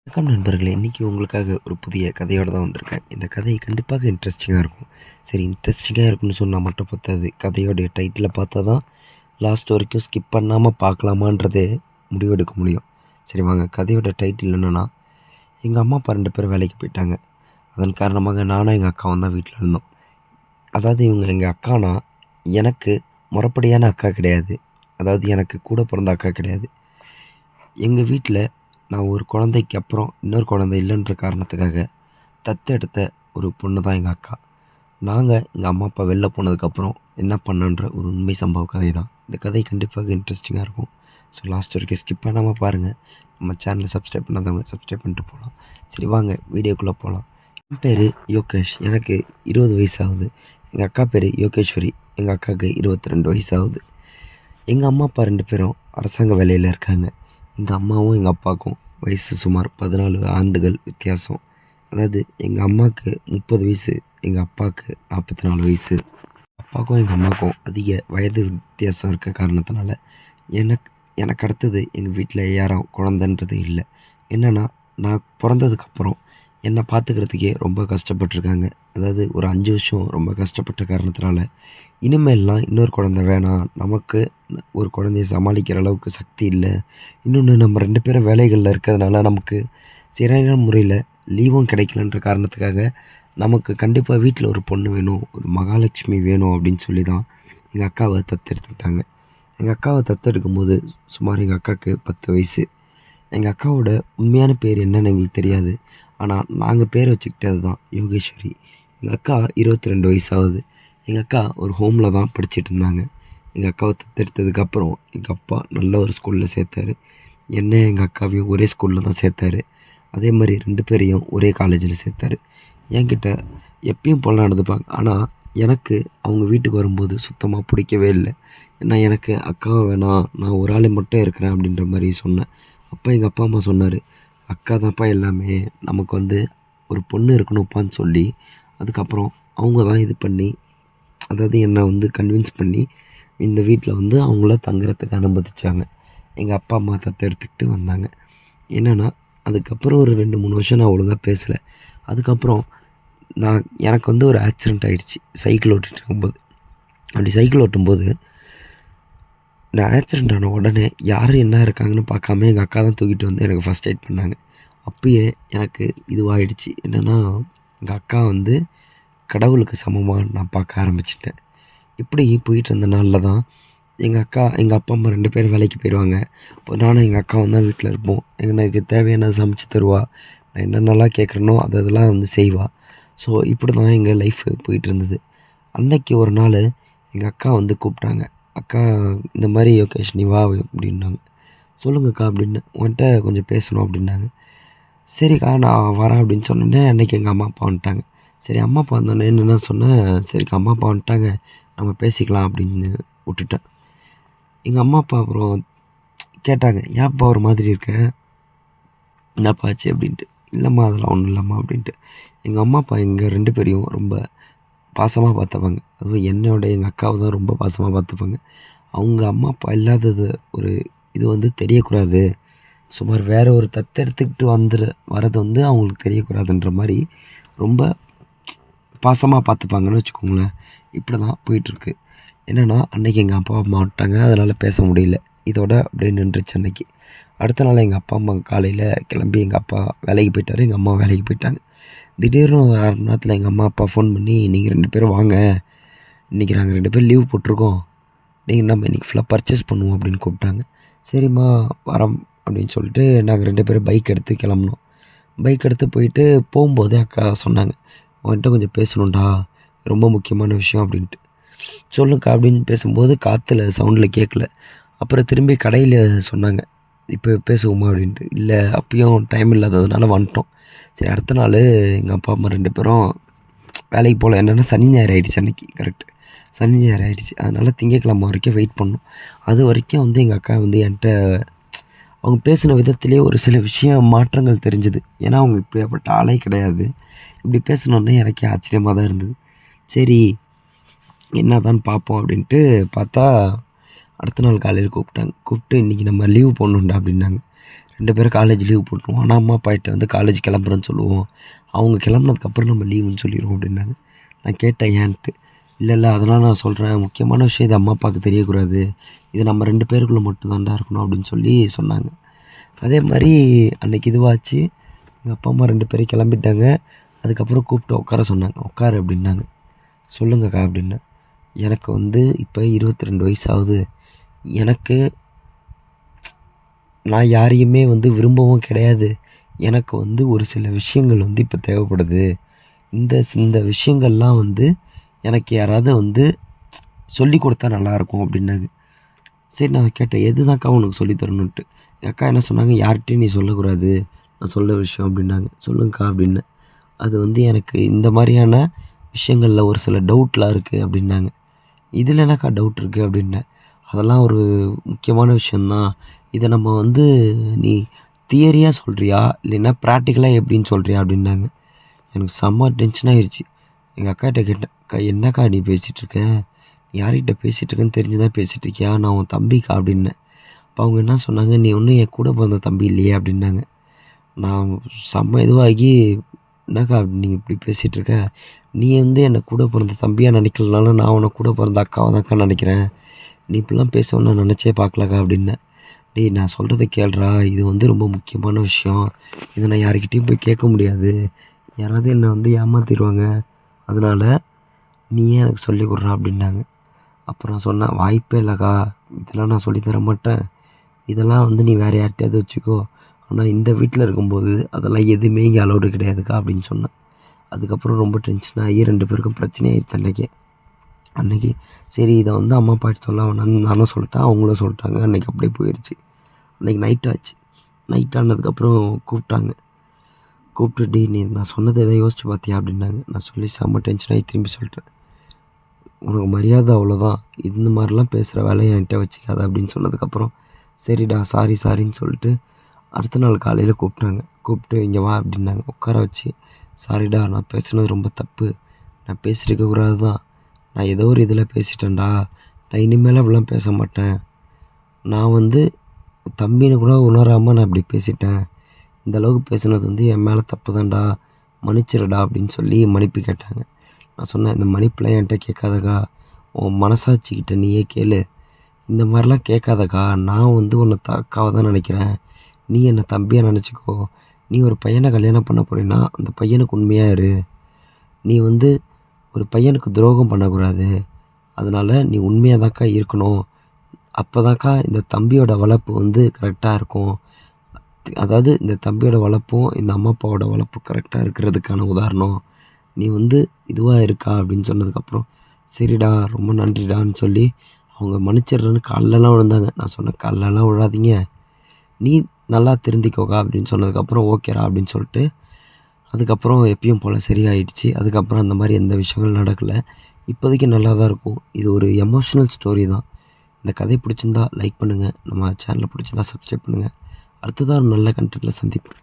வணக்கம் நண்பர்களே! இன்றைக்கி உங்களுக்காக ஒரு புதிய கதையோடு தான் வந்திருக்கேன். இந்த கதை கண்டிப்பாக இன்ட்ரெஸ்டிங்காக இருக்கும். சரி, இன்ட்ரெஸ்டிங்காக இருக்குன்னு சொன்னால் மட்டும் பத்தாது. கதையோடைய டைட்டிலை பார்த்தா தான் லாஸ்ட் வரைக்கும் ஸ்கிப் பண்ணாமல் பார்க்கலாமான்றதே முடிவெடுக்க முடியும். சரி வாங்க, கதையோட டைட்டில் என்னென்னா, எங்கள் அம்மா அப்பா 2 பேரும் வேலைக்கு போயிட்டாங்க. அதன் காரணமாக நானும் எங்கள் அக்காவும் தான் வீட்டில் இருந்தோம். அதாவது இவங்க எங்கள் அக்கானா எனக்கு முறைப்படியான அக்கா கிடையாது. அதாவது எனக்கு கூட பிறந்த அக்கா கிடையாது. எங்கள் வீட்டில் நான் ஒரு குழந்தைக்கு அப்புறம் இன்னொரு குழந்தை இல்லைன்ற காரணத்துக்காக தத்தெடுத்த ஒரு பொண்ணு தான் எங்கள் அக்கா. நாங்கள் எங்கள் அம்மா அப்பா வெளில போனதுக்கப்புறம் என்ன பண்ணன்ற ஒரு உண்மை சம்பவ கதை தான். இந்த கதை கண்டிப்பாக இன்ட்ரெஸ்டிங்காக இருக்கும். ஸோ லாஸ்ட் வரைக்கும் ஸ்கிப் பண்ணாமல் பாருங்கள். நம்ம சேனலை சப்ஸ்கிரைப் பண்ணாதவங்க சப்ஸ்கிரைப் பண்ணிட்டு போகலாம். சரி வாங்க, வீடியோக்குள்ளே போகலாம். என் பேர் யோகேஷ். எனக்கு 20 வயசு ஆகுது. எங்கள் அக்கா பேர் யோகேஸ்வரி. எங்கள் அக்காவுக்கு 22 வயசு ஆகுது. எங்கள் அம்மா அப்பா 2 பேரும் அரசாங்க வேலையில் இருக்காங்க. எங்கள் அம்மாவும் எங்கள் அப்பாவுக்கும் வயசு சுமார் 14 ஆண்டுகள் வித்தியாசம். அதாவது எங்கள் அம்மாவுக்கு 30 வயசு, எங்கள் அப்பாவுக்கு 44 வயசு. அப்பாவுக்கும் எங்கள் அம்மாவுக்கும் அதிக வயது வித்தியாசம் இருக்க காரணத்தினால எனக்கு எனக்கு அடுத்தது எங்கள் வீட்டில் யாரும் குழந்தைன்றது இல்லை. என்னென்னா, நான் பிறந்ததுக்கப்புறம் என்னை பார்த்துக்கிறதுக்கே ரொம்ப கஷ்டப்பட்டுருக்காங்க. அதாவது ஒரு 5 வருஷம் ரொம்ப கஷ்டப்பட்ட காரணத்தினால இனிமேல்லாம் இன்னொரு குழந்தை வேணாம், நமக்கு ஒரு குழந்தைய சமாளிக்கிற அளவுக்கு சக்தி இல்லை. இன்னொன்று, நம்ம 2 பேரும் வேலைகளில் இருக்கிறதுனால நமக்கு சரியான முறையில் லீவும் கிடைக்கலன்ற காரணத்துக்காக நமக்கு கண்டிப்பாக வீட்டில் ஒரு பொண்ணு வேணும், ஒரு மகாலட்சுமி வேணும் அப்படின்னு சொல்லி தான் எங்கள் அக்காவை தத்தெடுத்துக்கிட்டாங்க. எங்கள் அக்காவை தத்தெடுக்கும்போது சுமார் எங்கள் அக்காவுக்கு 10 வயசு. எங்கள் அக்காவோட உண்மையான பேர் என்னன்னு எங்களுக்கு தெரியாது. ஆனால் நாங்கள் பேர் வச்சுக்கிட்டது தான் யோகேஸ்வரி. எங்கள் அக்கா 22 வயசு ஆகுது. எங்கள் அக்கா ஒரு ஹோமில் தான் படிச்சுட்டு இருந்தாங்க. எங்கள் அக்காவை தத்தெடுத்ததுக்கப்புறம் எங்கள் அப்பா நல்ல ஒரு ஸ்கூலில் சேர்த்தாரு. என்ன எங்கள் அக்காவையும் ஒரே ஸ்கூலில் தான் சேர்த்தாரு. அதே மாதிரி 2 பேரையும் ஒரே காலேஜில் சேர்த்தாரு. என்கிட்ட எப்பயும் போல நடந்துப்பாங்க. ஆனால் எனக்கு அவங்க வீட்டுக்கு வரும்போது சுத்தமாக பிடிக்கவே இல்லை. ஏன்னா எனக்கு அக்காவை வேணாம், நான் ஒரு ஆள் மட்டும் இருக்கிறேன் அப்படின்ற மாதிரி சொன்னேன். அப்போ எங்கள் அப்பா அம்மா சொன்னார், அக்கா தான்ப்பா எல்லாமே, நமக்கு ஒரு பொண்ணு இருக்கணும்ப்பான்னு சொல்லி அதுக்கப்புறம் அவங்க தான் இது பண்ணி, அதாவது என்னை கன்வின்ஸ் பண்ணி இந்த வீட்டில் அவங்கள தங்குறதுக்கு அனுமதிச்சாங்க. எங்கள் அப்பா அம்மா தத்தெடுத்துக்கிட்டு வந்தாங்க. என்னென்னா, அதுக்கப்புறம் ஒரு 2-3 வருஷம் நான் ஒழுங்காக பேசலை. அதுக்கப்புறம் எனக்கு ஒரு ஆக்சிடெண்ட் ஆகிடுச்சு சைக்கிள் ஓட்டிகிட்டு இருக்கும்போது. அப்படி சைக்கிள் ஓட்டும்போது நான் ஆக்சிடெண்ட் ஆன உடனே யார் என்ன இருக்காங்கன்னு பார்க்காம எங்கள் அக்கா தான் தூக்கிட்டு வந்து எனக்கு ஃபஸ்ட் எய்ட் பண்ணாங்க. அப்பயே எனக்கு இதுவாகிடுச்சு. என்னென்னா, எங்கள் அக்கா கடவுளுக்கு சமமாக நான் பார்க்க ஆரம்பிச்சிட்டேன். இப்படி போயிட்டு இருந்த நாளில் தான் எங்கள் அப்பா அம்மா 2 பேரும் வேலைக்கு போயிடுவாங்க. இப்போ நானும் எங்கள் அக்காவும் தான் வீட்டில் இருப்போம். எனக்கு தேவையானது சமைச்சு தருவா. நான் என்னென்னலாம் கேட்குறேனோ அதெல்லாம் செய்வா. ஸோ இப்படி தான் எங்கள் லைஃபு போயிட்டு இருந்தது. அன்னைக்கு ஒரு நாள் எங்கள் அக்கா கூப்பிட்டாங்க. அக்கா, இந்த மாதிரி யோகேஷ் நீ வா அப்படின்னாங்க. சொல்லுங்கக்கா அப்படின்னு, உன்கிட்ட கொஞ்சம் பேசணும் அப்படின்னாங்க. சரிக்கா நான் வரேன் அப்படின்னு சொன்னோன்னே அன்றைக்கி எங்கள் அம்மா அப்பா வந்துட்டாங்க. சரி, அம்மா அப்பா வந்தோடனே என்னென்ன சொன்னேன், சரிக்கா அம்மா அப்பா வந்துட்டாங்க, நம்ம பேசிக்கலாம் அப்படின்னு விட்டுட்டேன். எங்கள் அம்மா அப்பா அப்புறம் கேட்டாங்க, ஏன்ப்பா ஒரு மாதிரி இருக்க, என்னப்பா ஆச்சு அப்படின்ட்டு. இல்லைம்மா அதெல்லாம் ஒன்றும் இல்லைம்மா அப்படின்ட்டு. எங்கள் அம்மா அப்பா எங்கள் 2 பேரையும் ரொம்ப பாசமாக பார்த்துப்பாங்க. அதுவும் என்னோட எங்கள் அக்காவை தான் ரொம்ப பாசமாக பார்த்துப்பாங்க. அவங்க அம்மா அப்பா இல்லாதது ஒரு இது தெரியக்கூடாது. சுமார் வேறு ஒரு தத்தெடுத்துக்கிட்டு வரது அவங்களுக்கு தெரியக்கூடாதுன்ற மாதிரி ரொம்ப பாசமாக பார்த்துப்பாங்கன்னு வச்சுக்கோங்களேன். இப்படி தான் போயிட்டுருக்கு. என்னென்னா, அன்றைக்கி எங்கள் அப்பா அம்மா வந்துட்டாங்க, அதனால் பேச முடியல. இதோட அப்படியே நின்றுச்சு அன்றைக்கி. அடுத்த நாள் எங்கள் அப்பா அம்மா காலையில் கிளம்பி எங்கள் அப்பா வேலைக்கு போயிட்டார், எங்கள் அம்மா வேலைக்கு போயிட்டாங்க. திடீர்னு ஒரு 1/2 மணி நேரத்தில் எங்கள் அம்மா அப்பா ஃபோன் பண்ணி, நீங்கள் 2 பேரும் வாங்க, இன்றைக்கி நாங்கள் 2 பேரும் லீவ் போட்டிருக்கோம், நம்ம இன்றைக்கி ஃபுல்லாக பர்ச்சேஸ் பண்ணுவோம் அப்படின்னு கூப்பிட்டாங்க. சரிம்மா வரோம் அப்படின்னு சொல்லிட்டு நாங்கள் 2 பேரும் பைக் எடுத்து கிளம்புனோம். பைக் எடுத்து போயிட்டு போகும்போது அக்கா சொன்னாங்க, உன்கிட்ட கொஞ்சம் பேசணுண்டா, ரொம்ப முக்கியமான விஷயம் அப்படின்ட்டு. சொல்லுக்கா அப்படின்னு பேசும்போது காற்றுல சவுண்டில் கேட்கல. அப்புறம் திரும்பி கடையில் சொன்னாங்க, இப்போ பேசுவோமா அப்படின்ட்டு. இல்லை, அப்பயும் டைம் இல்லாததுனால வந்துட்டோம். சரி, அடுத்த நாள் எங்கள் அப்பா அம்மா 2 பேரும் வேலைக்கு போகல. என்னென்னா, சனி ஞாயிறு ஆகிடுச்சு அன்றைக்கி. கரெக்டு, சனி ஞாயிறு ஆகிடுச்சு. அதனால் திங்கக்கிழமை வரைக்கும் வெயிட் பண்ணோம். அது வரைக்கும் எங்கள் அக்கா என்கிட்ட அவங்க பேசின விதத்திலே ஒரு சில மாற்றங்கள் தெரிஞ்சுது. ஏன்னா அவங்க இப்படியாப்பட்ட ஆளே கிடையாது. இப்படி பேசினோடனே எனக்கே ஆச்சரியமாக தான் இருந்தது. சரி, என்ன தான் பார்ப்போம் அப்படின்ட்டு பார்த்தா அடுத்த நாள் காலையில் கூப்பிட்டாங்க. கூப்பிட்டு, இன்றைக்கி நம்ம லீவு போடணுண்டா அப்படின்னாங்க. 2 பேரும் காலேஜ் லீவ் போட்டுருவோம். ஆனால் அம்மா அப்பாகிட்ட வந்து காலேஜ் கிளம்புறேன்னு சொல்லுவோம். அவங்க கிளம்புனதுக்கப்புறம் நம்ம லீவுன்னு சொல்லிடுவோம் அப்படின்னாங்க. நான் கேட்டேன் ஏன்ட்டு. இல்லை இல்லை அதெல்லாம் நான் சொல்கிறேன், முக்கியமான விஷயம் இது அம்மா அப்பாவுக்கு தெரியக்கூடாது, இது நம்ம 2 பேருக்குள்ளே மட்டும் தான்டா இருக்கணும் அப்படின்னு சொல்லி சொன்னாங்க. அதே மாதிரி அன்றைக்கி இதுவாச்சு. எங்கள் அப்பா அம்மா 2 பேரும் கிளம்பிட்டாங்க. அதுக்கப்புறம் கூப்பிட்டு உட்கார சொன்னாங்க. உட்காரு அப்படின்னாங்க. சொல்லுங்கக்கா அப்படின்னேன். எனக்கு வந்து இப்போ 22 வயசு ஆகுது. எனக்கு நான் யாரையுமே வந்து விரும்பவும் கிடையாது. எனக்கு வந்து ஒரு சில விஷயங்கள் வந்து இப்போ தேவைப்படுது. இந்த விஷயங்கள்லாம் வந்து எனக்கு யாராவது வந்து சொல்லிக் கொடுத்தா நல்லாயிருக்கும் அப்படின்னாங்க. சரி நான் கேட்டேன், எதுதான்க்கா உனக்கு சொல்லி தரணுன்ட்டு. எங்கள் அக்கா என்ன சொன்னாங்க, யார்கிட்டையும் நீ சொல்லக்கூடாது, நான் சொல்ல விஷயம் அப்படின்னாங்க. சொல்லுங்கக்கா அப்படின்னேன். அது வந்து எனக்கு இந்த மாதிரியான விஷயங்களில் ஒரு சில டவுட்லாம் இருக்குது அப்படின்னாங்க. இதில் என்னக்கா டவுட் இருக்குது அப்படின்னேன். அதெல்லாம் ஒரு முக்கியமான விஷயந்தான். இதை நம்ம வந்து நீ தியரியாக சொல்கிறியா இல்லைன்னா ப்ராக்டிக்கலாக எப்படின்னு சொல்கிறியா அப்படின்னாங்க. எனக்கு செம்ம டென்ஷன் ஆகிடுச்சு. எங்கள் அக்காகிட்ட கேட்டேன், அக்கா என்னக்கா நீ பேசிகிட்ருக்க, யார்கிட்ட பேசிகிட்ருக்கேன்னு தெரிஞ்சு தான் பேசிகிட்ருக்கியா, நான் உன் தம்பிக்கா அப்படின்னேன். அப்போ அவங்க என்ன சொன்னாங்க, நீ ஒன்றும் என் கூட பிறந்த தம்பி இல்லையே அப்படின்னாங்க. நான் செம்ம இதுவாகி, என்னக்கா நீங்கள் இப்படி பேசிகிட்ருக்க, நீ வந்து என்னை கூட பிறந்த தம்பியாக நினைக்கலனாலும் நான் உன்னை கூட பிறந்த அக்காவை தான்க்கா நினைக்கிறேன், நீ இப்படிலாம் பேசணும்னு நான் நினச்சே பார்க்கலக்கா அப்படின்னேன். டேய் நான் சொல்கிறத கேளுடா, இது வந்து ரொம்ப முக்கியமான விஷயம், இதை நான் யாருக்கிட்டேயும் போய் கேட்க முடியாது, யாராவது என்னை வந்து ஏமாற்றிடுவாங்க, அதனால் நீயே எனக்கு சொல்லிக் கொடுறா அப்படின்னாங்க. அப்புறம் நான் சொன்னேன், வாய்ப்பே இல்லைக்கா, இதெல்லாம் நான் சொல்லித்தர மாட்டேன், இதெல்லாம் வந்து நீ வேறு யார்கிட்டையாவது வச்சுக்கோ, ஆனால் இந்த வீட்டில் இருக்கும்போது அதெல்லாம் எதுவுமே இங்கே அலௌடு கிடையாதுக்கா அப்படின்னு சொன்னேன். அதுக்கப்புறம் ரொம்ப டென்ஷன் ஆகி 2 பேருக்கும் பிரச்சனை ஆயிடுச்சு அன்றைக்கி. சரி இதை வந்து அம்மா அப்பாட்ட சொல்ல வேணாம்னு நானும் சொல்லிட்டேன், அவங்களும் சொல்லிட்டாங்க. அன்றைக்கி அப்படியே போயிடுச்சு. அன்றைக்கி நைட் ஆச்சு. நைட் ஆனதுக்கப்புறம் கூப்பிட்டாங்க. கூப்பிட்டுட்டு நீ நான் சொன்னதை எதாவது யோசிச்சு பார்த்தியா அப்படின்னாங்க. நான் சொல்லி செம்ம டென்ஷன் ஆகி திரும்பி சொல்லிட்டேன், உனக்கு மரியாதை அவ்வளோதான், இந்த மாதிரிலாம் பேசுகிற வேலையை என்கிட்ட வச்சுக்காத அப்படின்னு சொன்னதுக்கப்புறம் சரிடா சாரின்னு சொல்லிட்டு அடுத்த நாள் காலையில் கூப்பிட்டாங்க. கூப்பிட்டு இங்கே வா அப்படின்னாங்க. உட்கார வச்சு, சாரிடா நான் பேசுனது ரொம்ப தப்பு, நான் பேசியிருக்கக்கூடாது தான், நான் ஏதோ ஒரு இதில் பேசிட்டேன்டா, நான் இனிமேல் அப்படிலாம் பேச மாட்டேன், நான் வந்து தம்பின்னு கூட உணராமல் நான் இப்படி பேசிட்டேன், இந்த அளவுக்கு பேசுனது வந்து என் மேலே தப்பு தான்டா, மன்னிச்சிருடா அப்படின்னு சொல்லி மன்னிப்பு கேட்டாங்க. நான் சொன்னேன், இந்த மன்னிப்புலாம் என்கிட்ட கேட்காதக்கா, உன் மனசாட்சிக்கிட்ட நீயே கேளு, இந்த மாதிரிலாம் கேட்காதக்கா, நான் வந்து உன்னை அக்காவை தான் நினைக்கிறேன், நீ என்னை தம்பியாக நினச்சிக்கோ, நீ ஒரு பையனை கல்யாணம் பண்ண போறீன்னா அந்த பையனுக்கு உண்மையாக இரு, நீ வந்து ஒரு பையனுக்கு துரோகம் பண்ணக்கூடாது, அதனால் நீ உண்மையாக தான்க்கா இருக்கணும், அப்போ தான்க்கா இந்த தம்பியோட வளர்ப்பு வந்து கரெக்டாக இருக்கும், அதாவது இந்த தம்பியோட வளர்ப்பும் இந்த அம்மா அப்பாவோட வளர்ப்பு கரெக்டாக இருக்கிறதுக்கான உதாரணம், நீ வந்து இதுவாக இருக்கா அப்படின்னு சொன்னதுக்கப்புறம் சரிடா ரொம்ப நன்றிடான்னு சொல்லி அவங்க மன்னிச்சிடுறேன்னு கால்லலாம் விழுந்தாங்க. நான் சொன்னேன், கால்லலாம் விழாதீங்க, நீ நல்லா திருந்திக்கோக்கா அப்படின்னு சொன்னதுக்கப்புறம் ஓகேடா அப்படின்னு சொல்லிட்டு அதுக்கப்புறம் எப்பயும் போல் சரியாயிடுச்சு. அதுக்கப்புறம் அந்த மாதிரி எந்த விஷயங்களும் நடக்கலை. இப்போதைக்கு நல்லா தான் இருக்கும். இது ஒரு எமோஷ்னல் ஸ்டோரி தான். இந்த கதை பிடிச்சிருந்தா லைக் பண்ணுங்கள், நம்ம சேனலை பிடிச்சிருந்தா சப்ஸ்கிரைப் பண்ணுங்கள். அடுத்ததாக ஒரு நல்ல கண்டென்ட்டில் சந்திப்போம்.